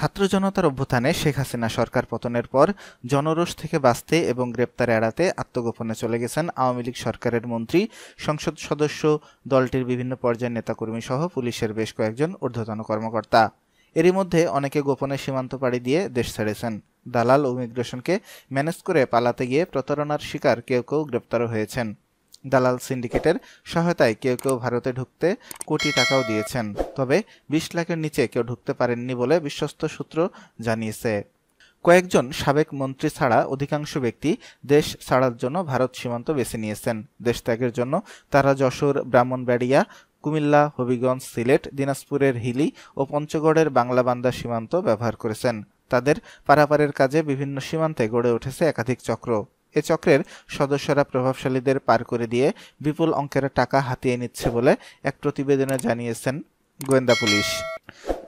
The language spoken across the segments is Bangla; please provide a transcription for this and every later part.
ছাত্র জনতার অভ্যুত্থানে শেখ হাসিনা সরকার পতনের পর জনরোষ থেকে বাঁচতে এবং গ্রেপ্তার এড়াতে আত্মগোপনে চলে গেছেন আওয়ামী লীগ সরকারের মন্ত্রী, সংসদ সদস্য, দলটির বিভিন্ন পর্যায়ের নেতাকর্মী সহ পুলিশের বেশ কয়েকজন ঊর্ধ্বতন কর্মকর্তা। এরই মধ্যে অনেকে গোপনে সীমান্ত পাড়ি দিয়ে দেশ ছেড়েছেন। দালাল ও ইমিগ্রেশনকে ম্যানেজ করে পালাতে গিয়ে প্রতারণার শিকার কেউ কেউ গ্রেপ্তারও হয়েছেন। দালাল সিন্ডিকেটের সহায়তায় কেউ কেউ ভারতে ঢুকতে কোটি টাকাও দিয়েছেন, তবে ২০ লাখের নিচে কেউ ঢুকতে পারেননি বলে বিশ্বস্ত সূত্র জানিয়েছে। কয়েকজন সাবেক মন্ত্রী ছাড়া অধিকাংশ ব্যক্তি দেশ ছাড়ার জন্য ভারত সীমান্ত বেছে নিয়েছেন। দেশ ত্যাগের জন্য তারা যশোর, ব্রাহ্মণবাড়িয়া, কুমিল্লা, হবিগঞ্জ, সিলেট, দিনাজপুরের হিলি ও পঞ্চগড়ের বাংলাবান্ধা সীমান্ত ব্যবহার করেছেন। তাদের পারাপারের কাজে বিভিন্ন সীমান্তে গড়ে উঠেছে একাধিক চক্র। এ চক্রের সদস্যরা প্রভাবশালীদের পার করে দিয়ে বিপুল অঙ্কের টাকা হাতিয়ে নিচ্ছে বলে এক প্রতিবেদনে জানিয়েছেন গোয়েন্দা পুলিশ।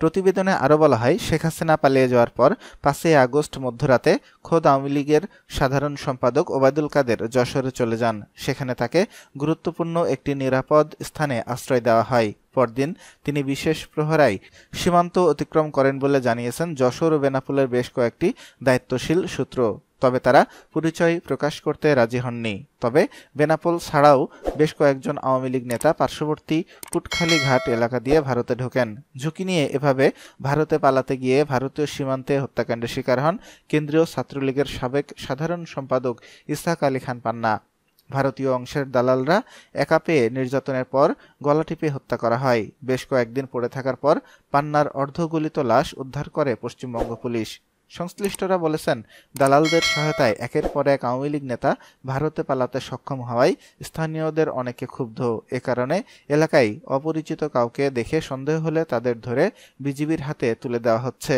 প্রতিবেদনে আরও বলা হয়, শেখ হাসিনা পালিয়ে যাওয়ার পর ৫ই আগস্ট মধ্যরাতে খোদ আওয়ামী লীগের সাধারণ সম্পাদক ওবায়দুল কাদের যশোরে চলে যান। সেখানে তাকে গুরুত্বপূর্ণ একটি নিরাপদ স্থানে আশ্রয় দেওয়া হয়। পরদিন তিনি বিশেষ প্রহরায় সীমান্ত অতিক্রম করেন বলে জানিয়েছেন যশোর ও বেনাপোলের বেশ কয়েকটি দায়িত্বশীল সূত্র। তবে তারা পরিচয় প্রকাশ করতে রাজি হননি। তবে বেনাপোল ছাড়াও বেশ কয়েকজন আওয়ামী লীগ নেতা পার্শ্ববর্তী কুটখালি ঘাট এলাকা দিয়ে ভারতে ঢোকেন। ঝুঁকি নিয়ে এভাবে ভারতে পালাতে গিয়ে ভারতীয় সীমান্তে হত্যাকাণ্ডের শিকার হন কেন্দ্রীয় ছাত্রলীগের সাবেক সাধারণ সম্পাদক ইসহাক আলী খান পান্না। ভারতীয় অংশের দালালরা একা পেয়ে নির্যাতনের পর গলা টিপে হত্যা করা হয়। বেশ কয়েকদিন পড়ে থাকার পর পান্নার অর্ধগলিত লাশ উদ্ধার করে পশ্চিমবঙ্গ পুলিশ। সংশ্লিষ্টরা বলেছেন, দালালদের সহায়তায় একের পর এক আওয়ামী লীগ নেতা ভারতে পালাতে সক্ষম হওয়ায় স্থানীয়দের অনেকে ক্ষুব্ধ। এ কারণে এলাকায় অপরিচিত কাউকে দেখে সন্দেহ হলে তাদের ধরে বিজিবির হাতে তুলে দেওয়া হচ্ছে।